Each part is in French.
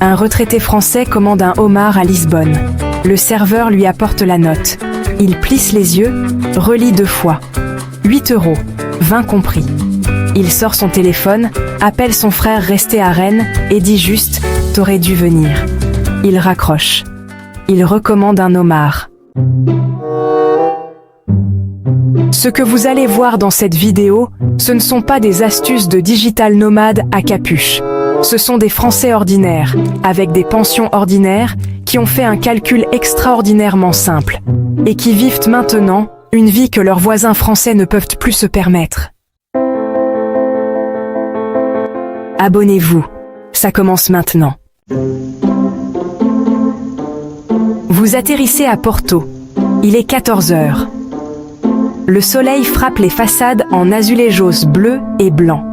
Un retraité français commande un homard à Lisbonne. Le serveur lui apporte la note. Il plisse les yeux, relit 2 fois. 8 €, 20 compris. Il sort son téléphone, appelle son frère resté à Rennes et dit juste « T'aurais dû venir ». Il raccroche. Il recommande un homard. Ce que vous allez voir dans cette vidéo, ce ne sont pas des astuces de digital nomade à capuche. Ce sont des Français ordinaires, avec des pensions ordinaires, qui ont fait un calcul extraordinairement simple, et qui vivent maintenant une vie que leurs voisins français ne peuvent plus se permettre. Abonnez-vous, ça commence maintenant. Vous atterrissez à Porto. Il est 14 h. Le soleil frappe les façades en azulejos bleu et blanc.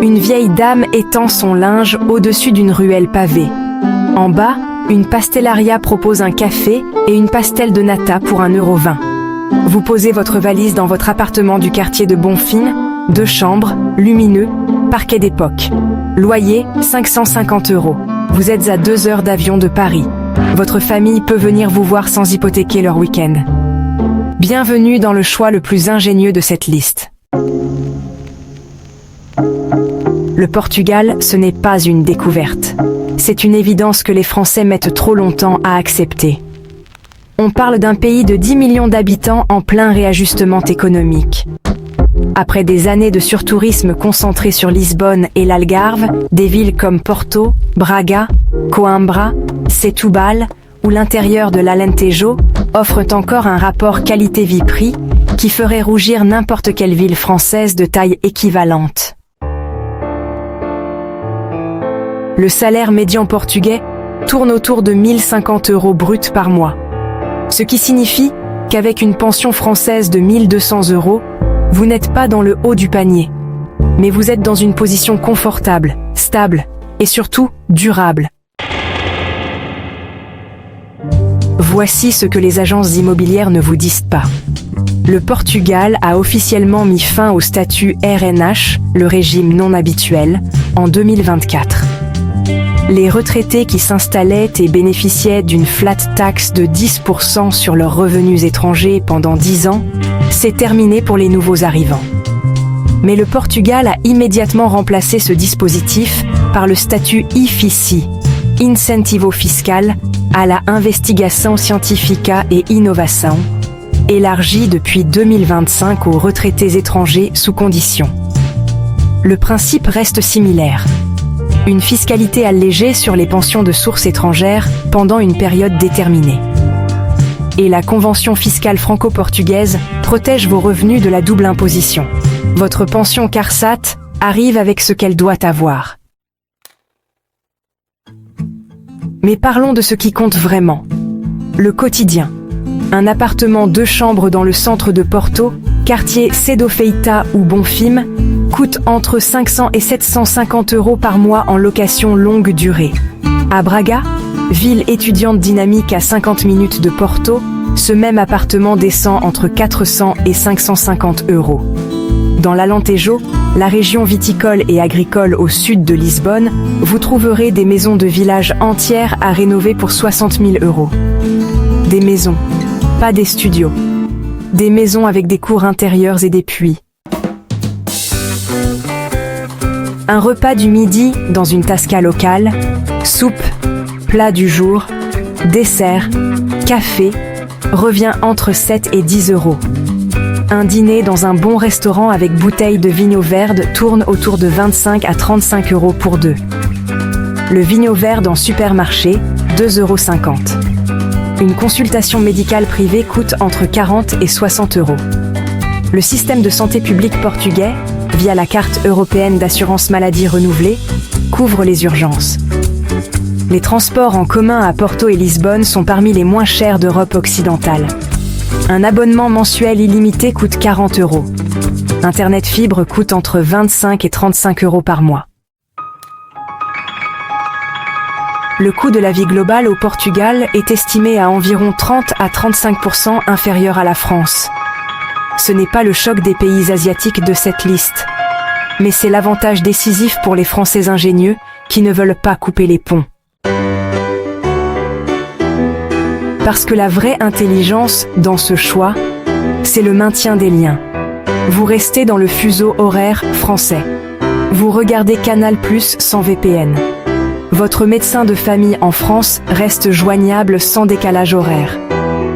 Une vieille dame étend son linge au-dessus d'une ruelle pavée. En bas, une pastellaria propose un café et une pastelle de nata pour 1,20 €. Vous posez votre valise dans votre appartement du quartier de Bonfim, 2 chambres, lumineux, parquet d'époque. Loyer, 550 €. Vous êtes à 2 heures d'avion de Paris. Votre famille peut venir vous voir sans hypothéquer leur week-end. Bienvenue dans le choix le plus ingénieux de cette liste. Le Portugal, ce n'est pas une découverte. C'est une évidence que les Français mettent trop longtemps à accepter. On parle d'un pays de 10 millions d'habitants en plein réajustement économique. Après des années de surtourisme concentré sur Lisbonne et l'Algarve, des villes comme Porto, Braga, Coimbra, Setúbal ou l'intérieur de l'Alentejo offrent encore un rapport qualité-vie-prix qui ferait rougir n'importe quelle ville française de taille équivalente. Le salaire médian portugais tourne autour de 1 050 € bruts par mois. Ce qui signifie qu'avec une pension française de 1 200 €, vous n'êtes pas dans le haut du panier. Mais vous êtes dans une position confortable, stable et surtout durable. Voici ce que les agences immobilières ne vous disent pas. Le Portugal a officiellement mis fin au statut RNH, le régime non habituel, en 2024. Les retraités qui s'installaient et bénéficiaient d'une flat tax de 10% sur leurs revenus étrangers pendant 10 ans, c'est terminé pour les nouveaux arrivants. Mais le Portugal a immédiatement remplacé ce dispositif par le statut IFICI, Incentivo Fiscal à la Investigação Científica e Inovação, élargi depuis 2025 aux retraités étrangers sous condition. Le principe reste similaire. Une fiscalité allégée sur les pensions de source étrangère pendant une période déterminée. Et la convention fiscale franco-portugaise protège vos revenus de la double imposition. Votre pension CARSAT arrive avec ce qu'elle doit avoir. Mais parlons de ce qui compte vraiment. Le quotidien. Un appartement 2 chambres dans le centre de Porto, quartier Cedo Feita ou Bonfim, coûte entre 500 et 750 € par mois en location longue durée. À Braga, ville étudiante dynamique à 50 minutes de Porto, ce même appartement descend entre 400 et 550 €. Dans l'Alentejo, la région viticole et agricole au sud de Lisbonne, vous trouverez des maisons de village entières à rénover pour 60 000 €. Des maisons, pas des studios. Des maisons avec des cours intérieurs et des puits. Un repas du midi dans une tasca locale, soupe, plat du jour, dessert, café, revient entre 7 et 10 €. Un dîner dans un bon restaurant avec bouteille de Vinho Verde tourne autour de 25 à 35 € pour 2. Le Vinho Verde en supermarché, 2,50 €. Une consultation médicale privée coûte entre 40 et 60 €. Le système de santé publique portugais, via la carte européenne d'assurance maladie renouvelée, couvre les urgences. Les transports en commun à Porto et Lisbonne sont parmi les moins chers d'Europe occidentale. Un abonnement mensuel illimité coûte 40 €. Internet fibre coûte entre 25 et 35 € par mois. Le coût de la vie globale au Portugal est estimé à environ 30 à 35% inférieur à la France. Ce n'est pas le choc des pays asiatiques de cette liste, mais c'est l'avantage décisif pour les Français ingénieux qui ne veulent pas couper les ponts. Parce que la vraie intelligence dans ce choix, c'est le maintien des liens. Vous restez dans le fuseau horaire français. Vous regardez Canal+ sans VPN. Votre médecin de famille en France reste joignable sans décalage horaire.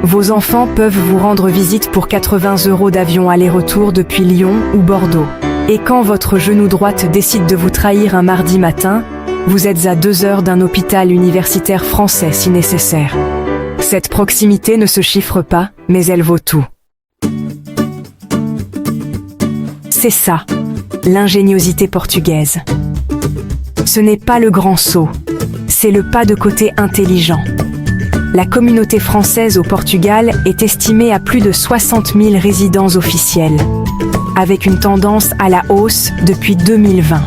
Vos enfants peuvent vous rendre visite pour 80 € d'avion aller-retour depuis Lyon ou Bordeaux. Et quand votre genou droite décide de vous trahir un mardi matin, vous êtes à 2 heures d'un hôpital universitaire français si nécessaire. Cette proximité ne se chiffre pas, mais elle vaut tout. C'est ça, l'ingéniosité portugaise. Ce n'est pas le grand saut, c'est le pas de côté intelligent. La communauté française au Portugal est estimée à plus de 60 000 résidents officiels, avec une tendance à la hausse depuis 2020.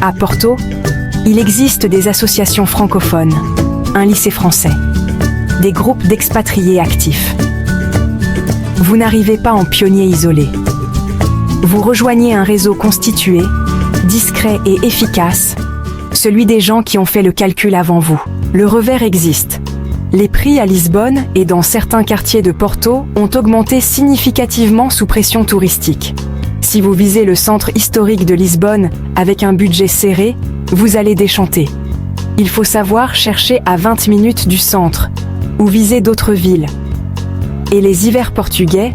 À Porto, il existe des associations francophones, un lycée français, des groupes d'expatriés actifs. Vous n'arrivez pas en pionnier isolé. Vous rejoignez un réseau constitué, discret et efficace, celui des gens qui ont fait le calcul avant vous. Le revers existe. Les prix à Lisbonne et dans certains quartiers de Porto ont augmenté significativement sous pression touristique. Si vous visez le centre historique de Lisbonne avec un budget serré, vous allez déchanter. Il faut savoir chercher à 20 minutes du centre, ou viser d'autres villes. Et les hivers portugais,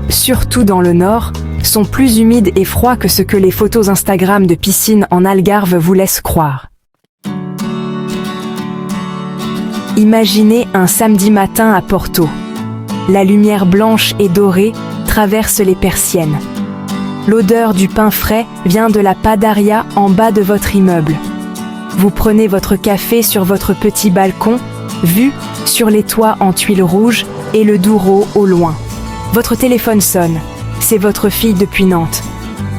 surtout dans le nord, sont plus humides et froids que ce que les photos Instagram de piscine en Algarve vous laissent croire. Imaginez un samedi matin à Porto. La lumière blanche et dorée traverse les persiennes. L'odeur du pain frais vient de la padaria en bas de votre immeuble. Vous prenez votre café sur votre petit balcon, vue sur les toits en tuiles rouges et le Douro au loin. Votre téléphone sonne. C'est votre fille depuis Nantes.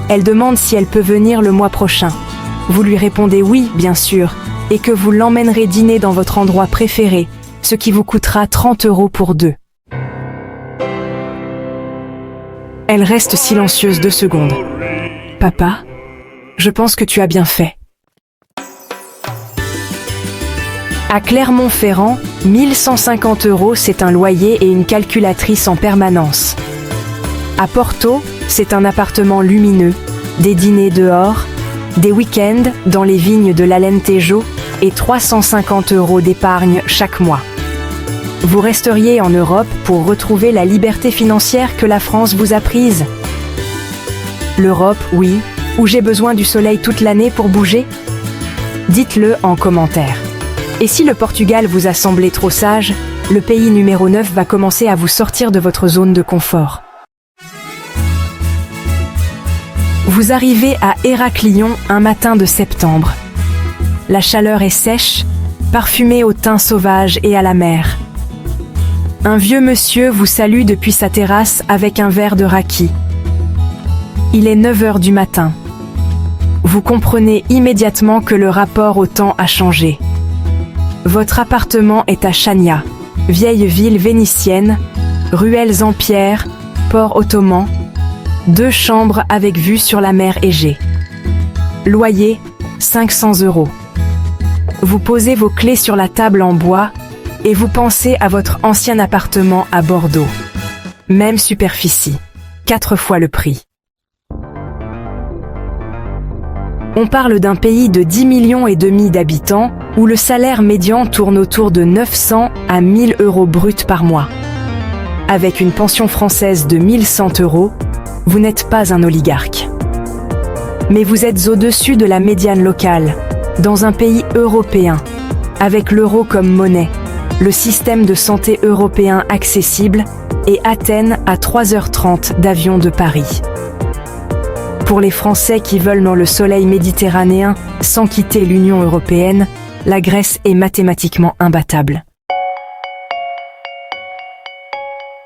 Elle demande si elle peut venir le mois prochain. Vous lui répondez oui, bien sûr, et que vous l'emmènerez dîner dans votre endroit préféré, ce qui vous coûtera 30 € pour deux. Elle reste silencieuse 2 secondes. Papa, je pense que tu as bien fait. À Clermont-Ferrand, 1150 €, c'est un loyer et une calculatrice en permanence. À Porto, c'est un appartement lumineux, des dîners dehors, des week-ends dans les vignes de l'Alentejo et 350 € d'épargne chaque mois. Vous resteriez en Europe pour retrouver la liberté financière que la France vous a prise. L'Europe, oui, où j'ai besoin du soleil toute l'année pour bouger? Dites-le en commentaire. Et si le Portugal vous a semblé trop sage, le pays numéro 9 va commencer à vous sortir de votre zone de confort. Vous arrivez à Héraclion un matin de septembre. La chaleur est sèche, parfumée au thym sauvage et à la mer. Un vieux monsieur vous salue depuis sa terrasse avec un verre de raki. Il est 9 h du matin. Vous comprenez immédiatement que le rapport au temps a changé. Votre appartement est à Chania, vieille ville vénitienne, ruelles en pierre, port ottoman, 2 chambres avec vue sur la mer Égée. Loyer, 500 €. Vous posez vos clés sur la table en bois et vous pensez à votre ancien appartement à Bordeaux. Même superficie, 4 fois le prix. On parle d'un pays de 10,5 millions d'habitants où le salaire médian tourne autour de 900 à 1000 € bruts par mois. Avec une pension française de 1100 €, vous n'êtes pas un oligarque. Mais vous êtes au-dessus de la médiane locale, dans un pays européen, avec l'euro comme monnaie, le système de santé européen accessible et Athènes à 3h30 d'avion de Paris. Pour les Français qui veulent dans le soleil méditerranéen sans quitter l'Union européenne, la Grèce est mathématiquement imbattable.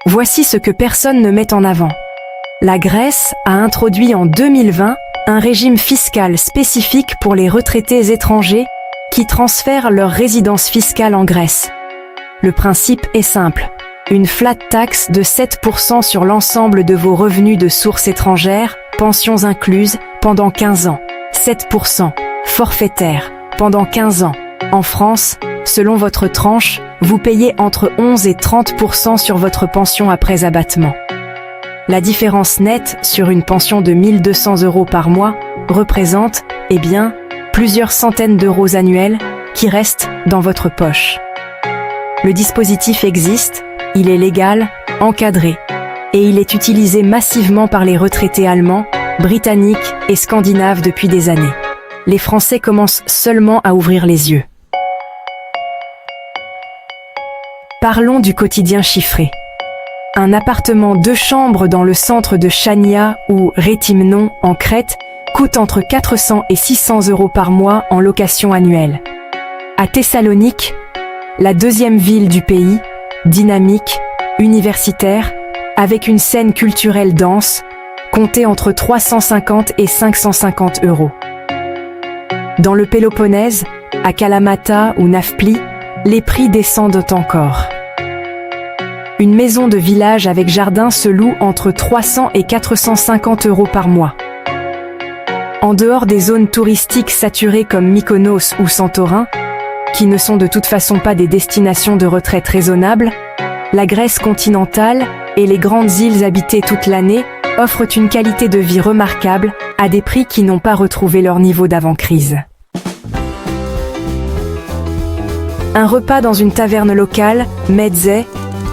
Voici ce que personne ne met en avant. La Grèce a introduit en 2020 un régime fiscal spécifique pour les retraités étrangers qui transfèrent leur résidence fiscale en Grèce. Le principe est simple. Une flat tax de 7% sur l'ensemble de vos revenus de sources étrangères, pensions incluses, pendant 15 ans. 7% forfaitaire, pendant 15 ans. En France, Selon votre tranche, vous payez entre 11 et 30% sur votre pension après abattement. La différence nette sur une pension de 1 200 € par mois représente, plusieurs centaines d'euros annuels qui restent dans votre poche. Le dispositif existe, il est légal, encadré, et il est utilisé massivement par les retraités allemands, britanniques et scandinaves depuis des années. Les Français commencent seulement à ouvrir les yeux. Parlons du quotidien chiffré. Un appartement 2 chambres dans le centre de Chania ou Rétimnon en Crète coûte entre 400 et 600 € par mois en location annuelle. À Thessalonique, la 2e ville du pays, dynamique, universitaire, avec une scène culturelle dense, comptez entre 350 et 550 €. Dans le Péloponnèse, à Kalamata ou Nafpli, les prix descendent encore. Une maison de village avec jardin se loue entre 300 et 450 € par mois. En dehors des zones touristiques saturées comme Mykonos ou Santorin, qui ne sont de toute façon pas des destinations de retraite raisonnables, la Grèce continentale et les grandes îles habitées toute l'année offrent une qualité de vie remarquable à des prix qui n'ont pas retrouvé leur niveau d'avant-crise. Un repas dans une taverne locale, mezze,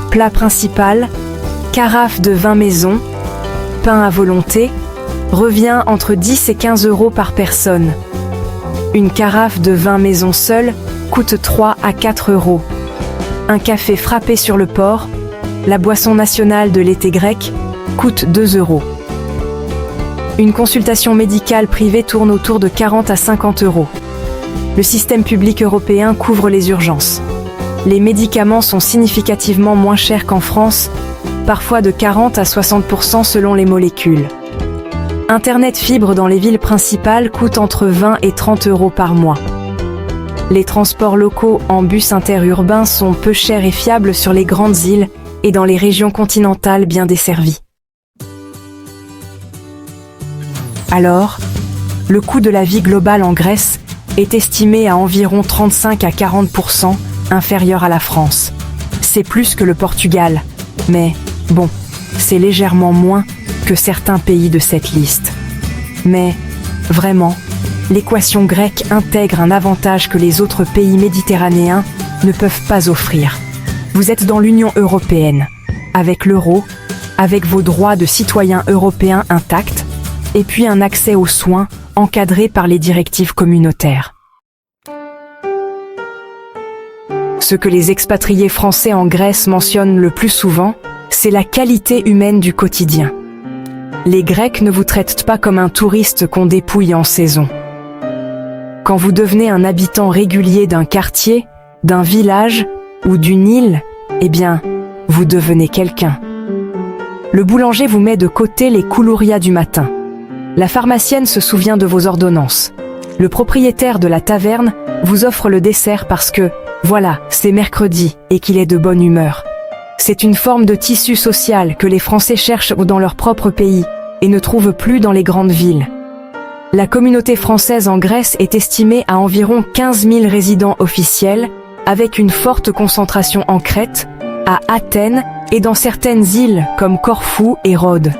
plat principal, carafe de vin maison, pain à volonté, revient entre 10 et 15 € par personne. Une carafe de vin maison seule coûte 3 à 4 €. Un café frappé sur le port, la boisson nationale de l'été grec, coûte 2 €. Une consultation médicale privée tourne autour de 40 à 50 €. Le système public européen couvre les urgences. Les médicaments sont significativement moins chers qu'en France, parfois de 40 à 60% selon les molécules. Internet fibre dans les villes principales coûte entre 20 et 30 € par mois. Les transports locaux en bus interurbains sont peu chers et fiables sur les grandes îles et dans les régions continentales bien desservies. Alors, le coût de la vie globale en Grèce est estimé à environ 35 à 40% inférieur à la France. C'est plus que le Portugal, mais bon, c'est légèrement moins que certains pays de cette liste. Mais, vraiment, l'équation grecque intègre un avantage que les autres pays méditerranéens ne peuvent pas offrir. Vous êtes dans l'Union européenne, avec l'euro, avec vos droits de citoyen européen intacts, et puis un accès aux soins encadré par les directives communautaires. Ce que les expatriés français en Grèce mentionnent le plus souvent, c'est la qualité humaine du quotidien. Les Grecs ne vous traitent pas comme un touriste qu'on dépouille en saison. Quand vous devenez un habitant régulier d'un quartier, d'un village ou d'une île, vous devenez quelqu'un. Le boulanger vous met de côté les koulouria du matin. La pharmacienne se souvient de vos ordonnances. Le propriétaire de la taverne vous offre le dessert parce que, voilà, c'est mercredi et qu'il est de bonne humeur. C'est une forme de tissu social que les Français cherchent dans leur propre pays et ne trouvent plus dans les grandes villes. La communauté française en Grèce est estimée à environ 15 000 résidents officiels, avec une forte concentration en Crète, à Athènes et dans certaines îles comme Corfou et Rhodes.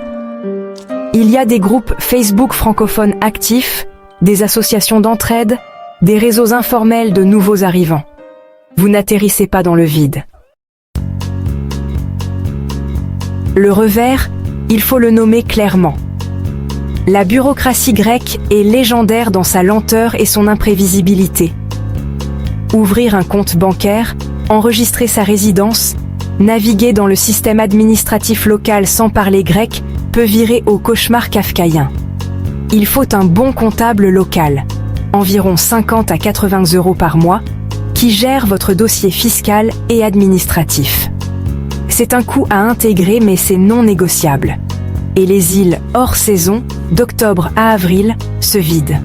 Il y a des groupes Facebook francophones actifs, des associations d'entraide, des réseaux informels de nouveaux arrivants. Vous n'atterrissez pas dans le vide. Le revers, il faut le nommer clairement. La bureaucratie grecque est légendaire dans sa lenteur et son imprévisibilité. Ouvrir un compte bancaire, enregistrer sa résidence, naviguer dans le système administratif local sans parler grec peut virer au cauchemar kafkaïen. Il faut un bon comptable local, environ 50 à 80 € par mois, qui gère votre dossier fiscal et administratif. C'est un coût à intégrer mais c'est non négociable. Et les îles hors saison, d'octobre à avril, se vident.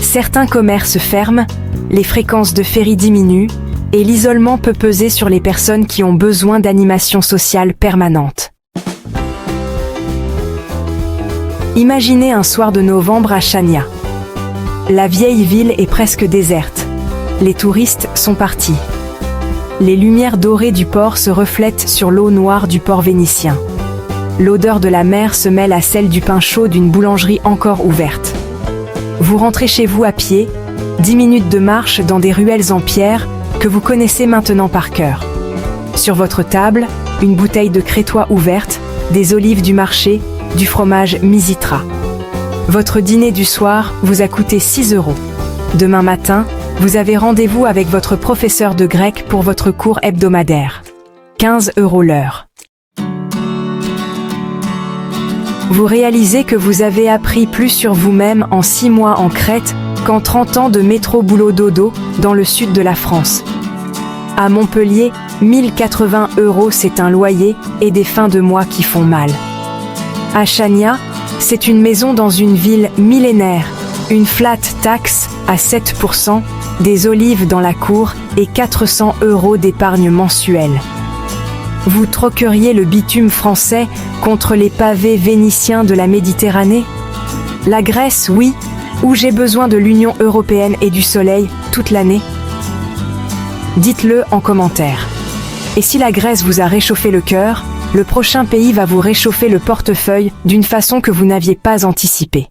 Certains commerces ferment, les fréquences de ferry diminuent et l'isolement peut peser sur les personnes qui ont besoin d'animation sociale permanente. Imaginez un soir de novembre à Chania. La vieille ville est presque déserte. les touristes sont partis. Les lumières dorées du port se reflètent sur l'eau noire du port vénitien. L'odeur de la mer se mêle à celle du pain chaud d'une boulangerie encore ouverte. Vous rentrez chez vous à pied, 10 minutes de marche dans des ruelles en pierre que vous connaissez maintenant par cœur. Sur votre table, une bouteille de crétois ouverte, des olives du marché, du fromage Misitra. Votre dîner du soir vous a coûté 6 €. Demain matin, vous avez rendez-vous avec votre professeur de grec pour votre cours hebdomadaire. 15 € l'heure. Vous réalisez que vous avez appris plus sur vous-même en 6 mois en Crète qu'en 30 ans de métro boulot dodo dans le sud de la France. À Montpellier, 1080 € c'est un loyer et des fins de mois qui font mal. À Chania, c'est une maison dans une ville millénaire, une flat tax à 7%, des olives dans la cour et 400 € d'épargne mensuelle. Vous troqueriez le bitume français contre les pavés vénitiens de la Méditerranée? La Grèce, oui, où j'ai besoin de l'Union européenne et du soleil toute l'année? Dites-le en commentaire. Et si la Grèce vous a réchauffé le cœur, le prochain pays va vous réchauffer le portefeuille d'une façon que vous n'aviez pas anticipée.